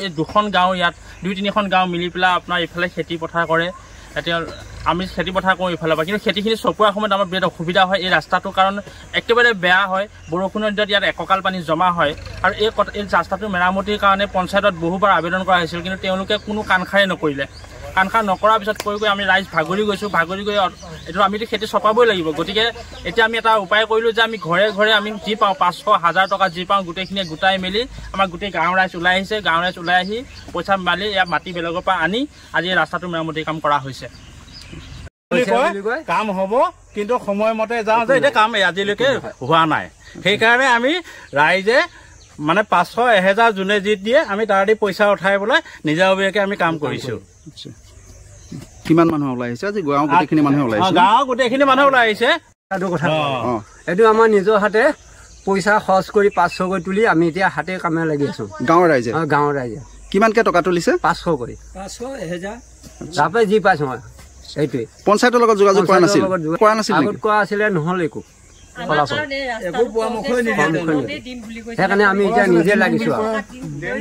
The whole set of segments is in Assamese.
এই দুখন গাঁও ইয়াত 2-3খন গাঁও মিলি পেলাই আপোনাৰ ইফালে খেতি পথাৰ কৰে এতিয়া আমি খেতি পথাৰ কৰোঁ ইফালৰ পৰা কিন্তু খেতিখিনি চপোৱাৰ সময়ত আমাৰ বিৰাট অসুবিধা হয় এই ৰাস্তাটো কাৰণ একেবাৰে বেয়া হয় বৰষুণৰ দিনত ইয়াত এককাল পানী জমা হয় আৰু এই ৰাস্তাটো মেৰামতিৰ কাৰণে পঞ্চায়তত বহুবাৰ আবেদন কৰা হৈছিল কিন্তু তেওঁলোকে কোনো কাণসাৰে নকৰিলে কাণসাৰ নকৰাৰ পিছত কৈ আমি ৰাইজ ভাগৰি গৈছোঁ ভাগৰি গৈ এইটো আমিতো খেতি চপাবই লাগিব গতিকে এতিয়া আমি এটা উপায় কৰিলোঁ যে আমি ঘৰে ঘৰে আমি যি পাওঁ 500-1000 টকা যি পাওঁ গোটেইখিনি গোটাই মেলি আমাৰ গোটেই গাঁৱৰ ৰাইজ ওলাই আহিছে গাঁৱৰ ৰাইজ ওলাই আহি পইচা মালি ইয়াত মাটি বেলেগৰ পৰা আনি আজি এই ৰাস্তাটো মেৰামতিৰ কাম কৰা হৈছে কাম হ'ব কিন্তু সময়মতে যাওঁ যে এতিয়া কাম আজিলৈকে হোৱা নাই সেইকাৰণে আমি ৰাইজে মানে 500-1000 যোনে যি দিয়ে আমি তাৰ দি পইচা উঠাই পেলাই নিজাববীয়াকৈ আমি কাম কৰিছোঁ কিমান মানুহ ওলাই আহিছে আজি গাঁৱৰ গোটেইখিনি মানুহ ওলাই আহিছে গাঁৱৰ গোটেইখিনি মানুহ ওলাই আহিছে এইটো আমাৰ নিজৰ হাতে পইচা খৰচ কৰি 500 কৰি তুলি আমি এতিয়া হাতে কামে লাগি আছো গাঁৱৰ ৰাইজে কিমানকে টকা তুলিছে 500 কৰি 500-1000 তাৰপৰা যি পাইছো মই এইটোৱে পঞ্চায়তৰ লগত যোগাযোগ কৰা নাছিল আগত কোৱা আছিলে নহ'ল একো সেইকাৰণে আমি এতিয়া নিজে লাগিছো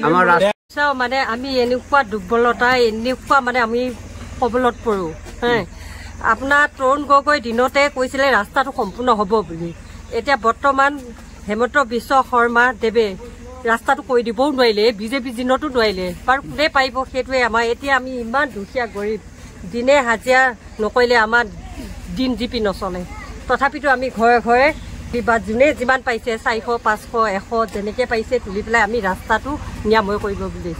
আমাৰ ৰাস্তা মানে আমি এনেকুৱা দুৰ্বলতা এনেকুৱা মানে আমি কবলত পৰো আপোনাৰ তৰুণ গগৈ দিনতে কৈছিলে ৰাস্তাটো সম্পূৰ্ণ হ'ব বুলি এতিয়া বৰ্তমান হেমন্ত বিশ্ব শৰ্মা দেৱে ৰাস্তাটো কৰি দিবও নোৱাৰিলে বিজেপি দিনতো নোৱাৰিলে বাৰু কোনে পাৰিব সেইটোৱে আমাৰ এতিয়া আমি ইমান দুখীয়া গৰীব দিনে হাজিৰা নকৰিলে আমাৰ দিন জিপি নচলে তথাপিতো আমি ঘৰে ঘৰে কিবা যোনে যিমান পাইছে 400, 500, 100 যেনেকৈ পাইছে তুলি পেলাই আমি ৰাস্তাটো নিৰাময় কৰিব বুলি